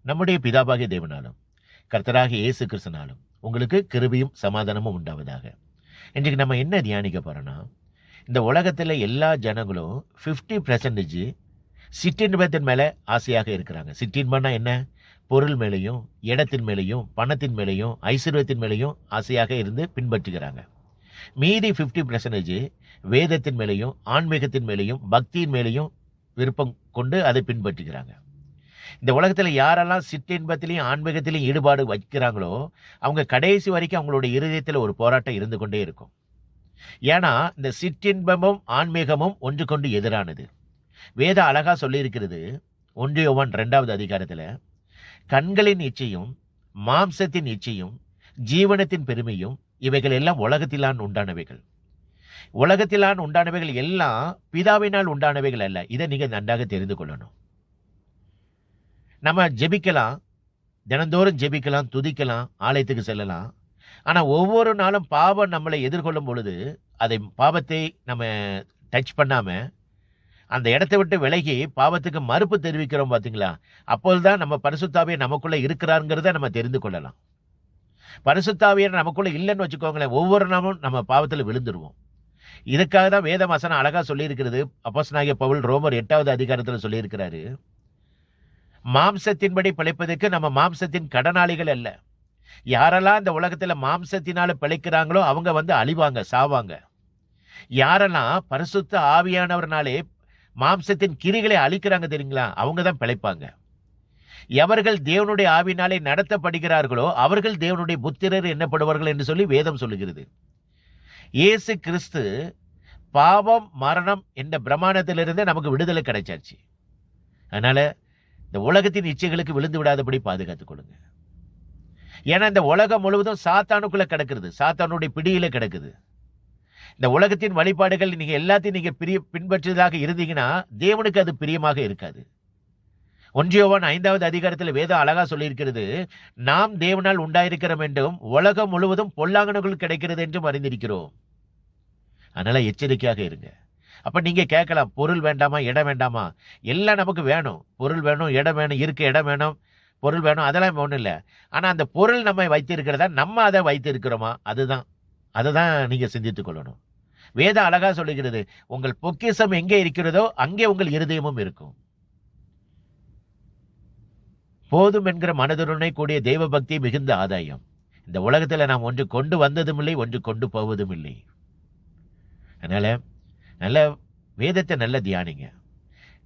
நம்முடைய பிதாவாகிய தேவனாலும் கர்த்தராகிய இயேசு கிறிஸ்துனாலும் உங்களுக்கு கிருபையும் சமாதானமும் உண்டாவதாக. இன்றைக்கு நம்ம என்ன தியானிக்க போறோம்னா, இந்த உலகத்தில் எல்லா ஜனங்களும் 50% சிற்றின்பத்தின் மேலே ஆசையாக இருக்கிறாங்க. சிற்றின்பம்னா என்ன? பொருள் மேலேயும், இடத்தின் மேலேயும், பணத்தின் மேலேயும், ஐஸ்வர்யத்தின் மேலேயும் ஆசையாக இருந்து பின்பற்றுகிறாங்க. மீதி 50% வேதத்தின் மேலேயும், ஆன்மீகத்தின் மேலேயும், பக்தியின் மேலேயும் விருப்பம் கொண்டு அதை பின்பற்றுகிறாங்க. இந்த உலகத்தில் யாரெல்லாம் சிற்றின்பத்திலையும் ஆன்மீகத்திலையும் ஈடுபாடு வைக்கிறாங்களோ அவங்க கடைசி வரைக்கும் அவங்களுடைய இருதயத்தில் ஒரு போராட்டம் இருந்து கொண்டே இருக்கும். ஏன்னா இந்த சிற்றின்பமும் ஆன்மீகமும் ஒன்று கொண்டு எதிரானது. வேதம் அழகா சொல்லியிருக்கிறது. 1 யோவான் 2வது அதிகாரத்தில், கண்களின் இச்சையும் மாம்சத்தின் இச்சையும் ஜீவனத்தின் பெருமையும் இவைகள் எல்லாம் உலகத்திலான் உண்டானவைகள். உலகத்திலான் உண்டானவைகள் எல்லாம் பிதாவினால் உண்டானவைகள் அல்ல. இதை நீங்க நன்றாக தெரிந்து கொள்ளணும். நம்ம ஜெபிக்கலாம், தினந்தோறும் ஜெபிக்கலாம், துதிக்கலாம், ஆலயத்துக்கு செல்லலாம். ஆனா ஒவ்வொரு நாளும் பாவம் நம்மளை எதிர்கொள்ளும் பொழுது அதை பாவத்தை நம்ம டச் பண்ணாம அந்த இடத்தை விட்டு விலகி பாவத்துக்கு மறுப்பு தெரிவிக்கிறோம் பார்த்தீங்களா? அப்போதுதான் நம்ம பரிசுத்தாவியர் நமக்குள்ள இருக்கிறாருங்கிறத நம்ம தெரிந்து கொள்ளலாம். பரிசுத்தாவியர் நமக்குள்ள இல்லைன்னு வச்சுக்கோங்களேன், ஒவ்வொரு நாளும் நம்ம பாவத்தில் விழுந்துருவோம். இதுக்காக தான் வேத வசனம் அழகா சொல்லியிருக்கிறது. அப்போஸ்தலனாகிய பவுல் ரோமர் 8வது அதிகாரத்தில் சொல்லியிருக்கிறாரு, மாம்சத்தின்படி பிழைப்பதற்கு நம்ம மாம்சத்தின் கடனாளிகள் அல்ல. யாரெல்லாம் இந்த உலகத்துல மாம்சத்தினால பிழைக்கிறாங்களோ அவங்க அழிவாங்க, சாவாங்க. யாரெல்லாம் பரிசுத்த ஆவியானவர்னாலே மாம்சத்தின் கிரிகளை அழிக்கிறாங்க தெரியுங்களா, அவங்க தான் பிழைப்பாங்க. எவர்கள் தேவனுடைய ஆவினாலே நடத்தப்படுகிறார்களோ அவர்கள் தேவனுடைய புத்திரர் என்னப்படுவார்கள் என்று சொல்லி வேதம் சொல்லுகிறது. இயேசு கிறிஸ்து பாவம் மரணம் என்ற பிரமாணத்திலிருந்து நமக்கு விடுதலை கிடைச்சாச்சு. அதனால இந்த உலகத்தின் இச்சைகளுக்கு விழுந்து விடாதபடி பாதுகாத்துக் கொள்ளுங்க. ஏன்னா இந்த உலகம் முழுவதும் சாத்தானுக்குள்ள கிடக்குது, சாத்தானுடைய பிடியில கிடக்குது. இந்த உலகத்தின் வழிபாடுகள் நீங்க எல்லாத்தையும் நீங்க பின்பற்றதாக இருந்தீங்கன்னா தேவனுக்கு அது பிரியமாக இருக்காது. 1 யோவான் 5வது அதிகாரத்தில் வேதம் அழகா சொல்லியிருக்கிறது, நாம் தேவனால் உண்டாயிருக்கிறோம் என்றும் உலகம் முழுவதும் பொல்லாங்கனுக்குள் கிடைக்கிறது என்றும் அறிந்திருக்கிறோம். அதனால எச்சரிக்கையாக இருங்க. அப்ப நீங்க கேட்கலாம், பொருள் வேண்டாமா, இடம் வேண்டாமா? எல்லாம் நமக்கு வேணும். பொருள் வேணும், இடம் வேணும், இருக்க இடம் வேணும், பொருள் வேணும், அதெல்லாம் ஒன்றும் இல்லை. ஆனா அந்த பொருள் நம்ம வைத்திருக்கிறதா, நம்ம அதை வைத்திருக்கிறோமா? அதுதான் நீங்க சிந்தித்துக் கொள்ளணும். வேதம் அழகா சொல்லுகிறது, உங்கள் பொக்கிஷம் எங்கே இருக்கிறதோ அங்கே உங்கள் இருதயமும் இருக்கும். போதும் என்கிற மனதுடனே கூடிய தெய்வ பக்தி மிகுந்த ஆதாயம். இந்த உலகத்துல நாம் ஒன்று கொண்டு வந்ததும் இல்லை, ஒன்று கொண்டு போவதும் இல்லை. அதனால நல்ல வேதத்தை நல்ல தியானிங்க.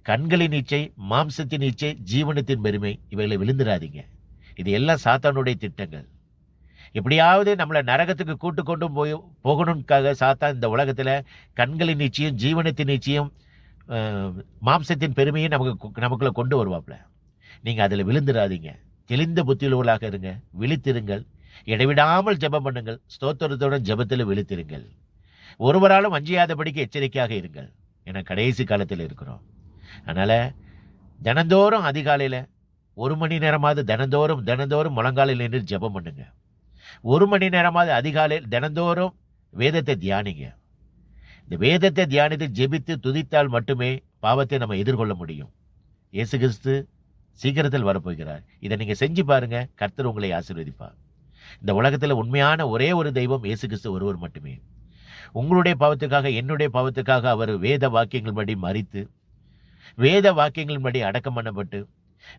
கண்களின் இச்சை, மாம்சத்தின் இச்சை, ஜீவனத்தின் பெருமை இவைகளை விழுந்துடாதீங்க. இது எல்லாம் சாத்தானுடைய திட்டங்கள். எப்படியாவது நம்மளை நரகத்துக்கு கூட்டு கொண்டு போகணும்காக சாத்தான் இந்த உலகத்துல கண்களின் நிச்சயம், ஜீவனத்தின் நிச்சயம், மாம்சத்தின் பெருமையை நமக்குள்ள கொண்டு வருவாப்ல. நீங்க அதுல விழுந்துடாதீங்க. தெளிந்த புத்தியுள்ளவர்களாக இருங்க, விழித்திருங்கள், இடைவிடாமல் ஜெபம் பண்ணுங்கள், ஸ்தோத்திரத்தோட ஜெபத்தில் விழித்திருங்கள். ஒருவராலும் வஞ்சியாதபடிக்கு எச்சரிக்கையாக இருங்கள். என கடைசி காலத்தில் இருக்கிறோம். அதனால தினந்தோறும் அதிகாலையில 1 மணி நேரமாவது தினந்தோறும் முழங்காலில் நின்று ஜெபம் பண்ணுங்க. 1 மணி நேரமாவது அதிகாலையில் தினந்தோறும் வேதத்தை தியானிங்க. இந்த வேதத்தை தியானித்து ஜெபித்து துதித்தால் மட்டுமே பாவத்தை நம்ம எதிர்கொள்ள முடியும். இயேசு கிறிஸ்து சீக்கிரத்தில் வரப்போகிறார். இதை நீங்க செஞ்சு பாருங்க, கர்த்தர் உங்களை ஆசீர்வதிப்பார். இந்த உலகத்துல உண்மையான ஒரே ஒரு தெய்வம் இயேசு கிறிஸ்து ஒருவர் மட்டுமே. உங்களுடைய பாவத்துக்காக, என்னுடைய பாவத்துக்காக அவர் வேத வாக்கியங்கள் படி மரித்து, வேத வாக்கியங்கள் படி அடக்கம் பண்ணப்பட்டு,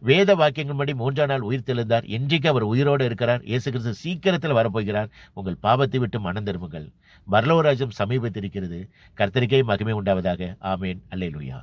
வேத வாக்கியங்கள் படி 3ஆம் நாள் உயிர் தெழுந்தார். இன்றைக்கு அவர் உயிரோடு இருக்கிறார். இயேசு கிறிஸ்து சீக்கிரத்தில் வரப்போகிறார். உங்கள் பாவத்தை விட்டு மனம் திரும்புங்கள். பரலோக ராஜ்யம் சமீபத்திருக்கிறது. கர்த்தருக்கே மகிமை உண்டாவதாக. ஆமேன். அல்லேலூயா.